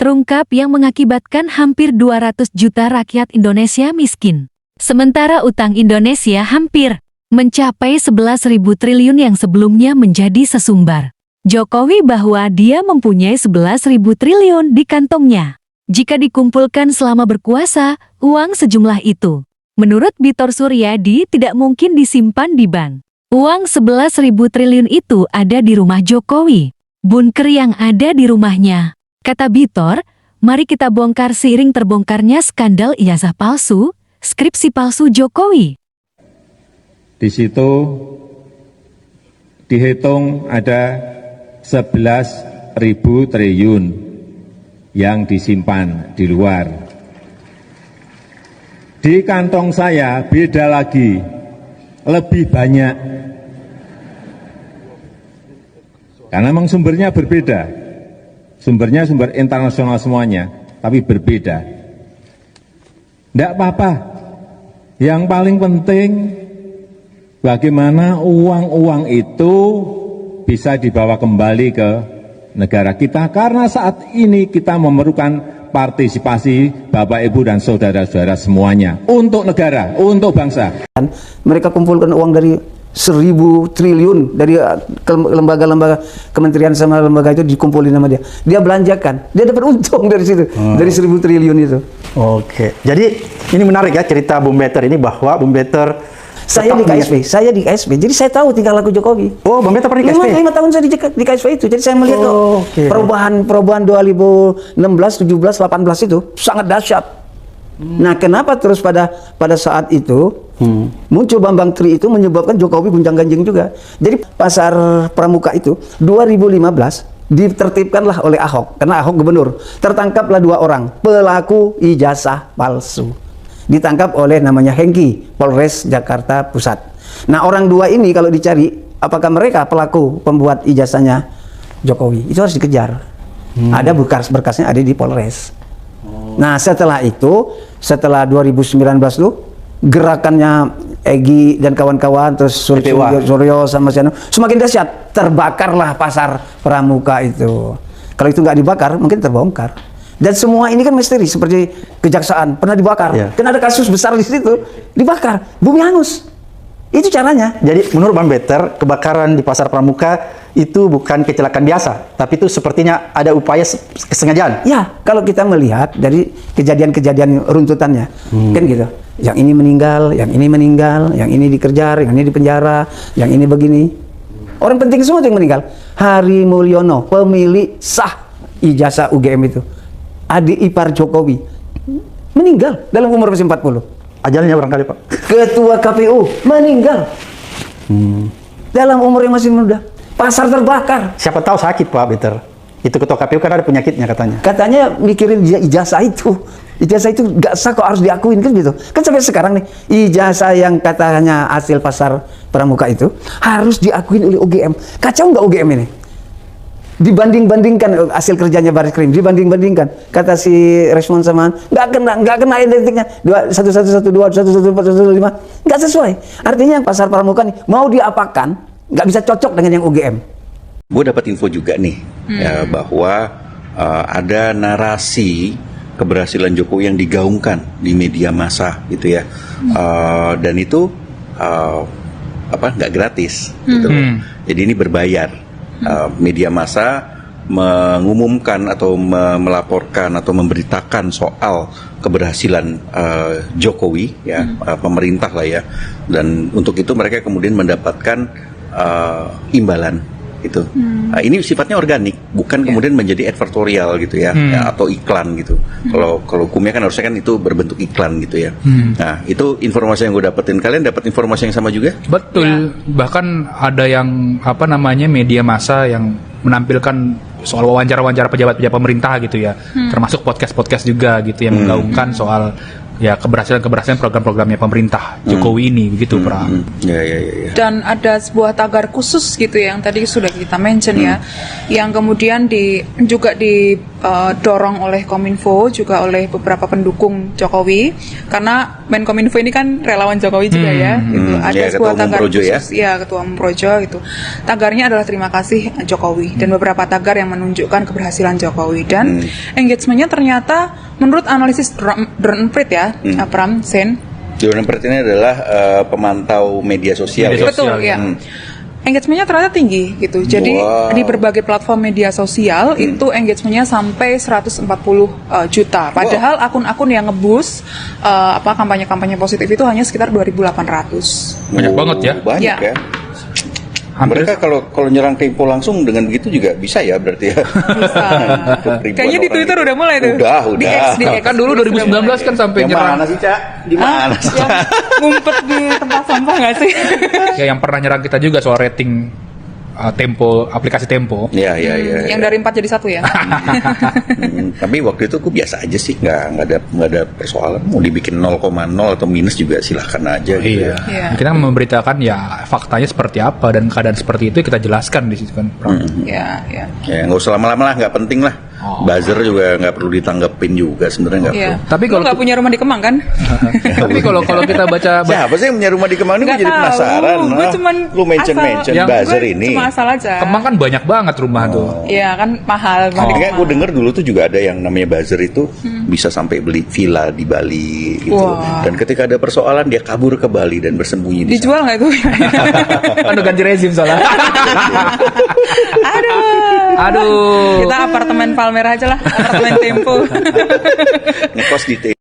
terungkap yang mengakibatkan hampir 200 juta rakyat Indonesia miskin. Sementara utang Indonesia hampir mencapai 11.000 triliun yang sebelumnya menjadi sesumbar Jokowi bahwa dia mempunyai 11.000 triliun di kantongnya. Jika dikumpulkan selama berkuasa, uang sejumlah itu, menurut Bitor Suryadi, tidak mungkin disimpan di bank. Uang 11.000 triliun itu ada di rumah Jokowi, bunker yang ada di rumahnya. Kata Bitor, mari kita bongkar seiring terbongkarnya skandal ijazah palsu, skripsi palsu Jokowi. Di situ dihitung ada 11.000 triliun yang disimpan di luar. Di kantong saya beda lagi, lebih banyak. Karena memang sumbernya berbeda. Sumbernya sumber internasional semuanya, tapi berbeda. Tidak apa-apa. Yang paling penting bagaimana uang-uang itu bisa dibawa kembali ke negara kita, karena saat ini kita memerlukan partisipasi Bapak, Ibu, dan saudara-saudara semuanya untuk negara, untuk bangsa. Mereka kumpulkan uang dari 1.000 triliun dari lembaga-lembaga kementerian sama lembaga itu dikumpulin sama dia. Dia belanjakan, dia dapat untung dari situ, dari 1.000 triliun itu. Oke, jadi ini menarik ya cerita Bung Better ini, bahwa Bung Better saya di KSP, jadi saya tahu tingkah laku Jokowi. Oh, Bung Better pernah di KSP? 5 tahun saya di KSP itu, jadi saya melihat perubahan 2016, 17, 18 itu sangat dahsyat. Nah, kenapa terus pada saat itu muncul Bambang Tri itu menyebabkan Jokowi gonjang-ganjing juga. Jadi pasar Pramuka itu 2015 ditertibkanlah oleh Ahok, karena Ahok gubernur. Tertangkaplah 2 orang pelaku ijazah palsu. Ditangkap oleh namanya Hengki, Polres Jakarta Pusat. Nah, orang 2 ini kalau dicari, apakah mereka pelaku pembuat ijazahnya Jokowi? Itu harus dikejar. Ada berkas-berkasnya ada di Polres. Nah, setelah itu, setelah 2019 itu, gerakannya Egy dan kawan-kawan, terus Suryo sama Siano, semakin dahsyat. Terbakarlah pasar Pramuka itu. Kalau itu nggak dibakar, mungkin terbongkar. Dan semua ini kan misteri, seperti kejaksaan pernah dibakar, kan ada kasus besar di situ, dibakar, bumi hangus. Itu caranya. Jadi menurut Bang Better, kebakaran di pasar Pramuka itu bukan kecelakaan biasa, tapi itu sepertinya ada upaya kesengajaan. Ya, kalau kita melihat dari kejadian-kejadian runtutannya, kan gitu. Yang ini meninggal, yang ini meninggal, yang ini dikejar, yang ini dipenjara, yang ini begini. Orang penting semua yang meninggal. Hari Mulyono, pemilik sah ijazah UGM itu, adik ipar Jokowi, meninggal dalam umur masih 40. Ajalnya barangkali, Pak. Ketua KPU meninggal dalam umur yang masih muda. Pasar terbakar. Siapa tahu sakit, Pak Better. Itu ketua KPU kan ada penyakitnya katanya. Katanya mikirin ijazah itu. Ijazah itu nggak sah kok, harus diakuin kan gitu. Kan sampai sekarang nih, ijazah yang katanya hasil pasar Pramuka itu harus diakuin oleh UGM. Kacau nggak UGM ini? Dibanding-bandingkan hasil kerjanya Baris Krim, dibanding-bandingkan. Kata si Respon Samaan, nggak kena identiknya 1112, 1115, nggak sesuai. Artinya pasar Pramuka nih mau diapakan, nggak bisa cocok dengan yang UGM. Gue dapat info juga nih ya, bahwa ada narasi keberhasilan Jokowi yang digaungkan di media massa gitu ya, dan itu nggak gratis gitu. Jadi ini berbayar. Media massa mengumumkan atau melaporkan atau memberitakan soal keberhasilan Jokowi ya, pemerintah lah ya, dan untuk itu mereka kemudian mendapatkan imbalan itu. Ini sifatnya organik, bukan kemudian menjadi advertorial gitu ya, atau iklan gitu. Kalau hukumnya kan harusnya kan itu berbentuk iklan gitu ya. Nah, itu informasi yang gue dapetin. Kalian dapat informasi yang sama juga? Betul. Bahkan ada yang media massa yang menampilkan soal wawancara-wawancara pejabat-pejabat pemerintah gitu ya. Termasuk podcast-podcast juga gitu yang menggaungkan soal ya keberhasilan program-programnya pemerintah Jokowi ini begitu, Pra. Ya. Dan ada sebuah tagar khusus gitu ya, yang tadi sudah kita mention ya, yang kemudian juga didorong oleh Kominfo, juga oleh beberapa pendukung Jokowi, karena Menkominfo ini kan relawan Jokowi juga ya, gitu. Ada Ya, sebuah Ketua Umum tagar Projo khusus, ya Ketua Umum Projo gitu. Tagarnya adalah terima kasih Jokowi, dan beberapa tagar yang menunjukkan keberhasilan Jokowi, dan engagementnya ternyata menurut analisis Drone Emprit ya, Pram, Sen. Drone Emprit ini adalah pemantau media sosial. Media ya? Betul ya. Engagementnya ternyata tinggi gitu. Jadi di berbagai platform media sosial itu engagementnya sampai 140 juta. Padahal akun-akun yang nge-boost kampanye-kampanye positif itu hanya sekitar 2.800. Banyak banget ya. Banyak Ya. ya. Hampir Mereka kalau nyerang Tempo langsung dengan begitu juga bisa ya berarti ya. Bisa. Ribuan Kayaknya di orang Twitter itu. udah mulai tuh. Udah. Di X, kan dulu 2019 kan sampai Yang nyerang. mana sih, Cak? Di mana sih? Yang ngumpet di tempat sampah nggak sih? Ya, yang pernah nyerang kita juga soal rating Tempo, aplikasi Tempo. Iya. Yang dari 4 jadi 1 ya. Tapi waktu itu aku biasa aja sih, nggak ada persoalan. Mau dibikin 0,0 atau minus juga silahkan aja. Gitu. Iya. Iya. Kita memberitakan ya faktanya seperti apa dan keadaan seperti itu kita jelaskan di situ kan. Ya. Ya nggak usah lama-lama lah, nggak penting lah. Buzzer juga nggak perlu ditanggepin juga sebenarnya nggak Iya. perlu. Tapi Lu kalau nggak punya rumah di Kemang kan? Tapi kalau kita baca Siapa sih yang punya rumah di Kemang ini? Gue Nggak jadi tahu. penasaran. Gue cuman Lu mention Yang buzzer gue ini. Cuma asal aja. Kemang kan banyak banget rumah tuh. Iya kan mahal. rumah di Kayak Kemang. gue denger dulu tuh juga ada yang namanya buzzer itu bisa sampai beli villa di Bali gitu. Wah. Dan ketika ada persoalan dia kabur ke Bali dan bersembunyi di sana. Dijual nggak itu? Kan udah ganti rezim soalnya. Aduh. Kita apartemen Palmera aja lah, apartemen Tempo. Ngekos di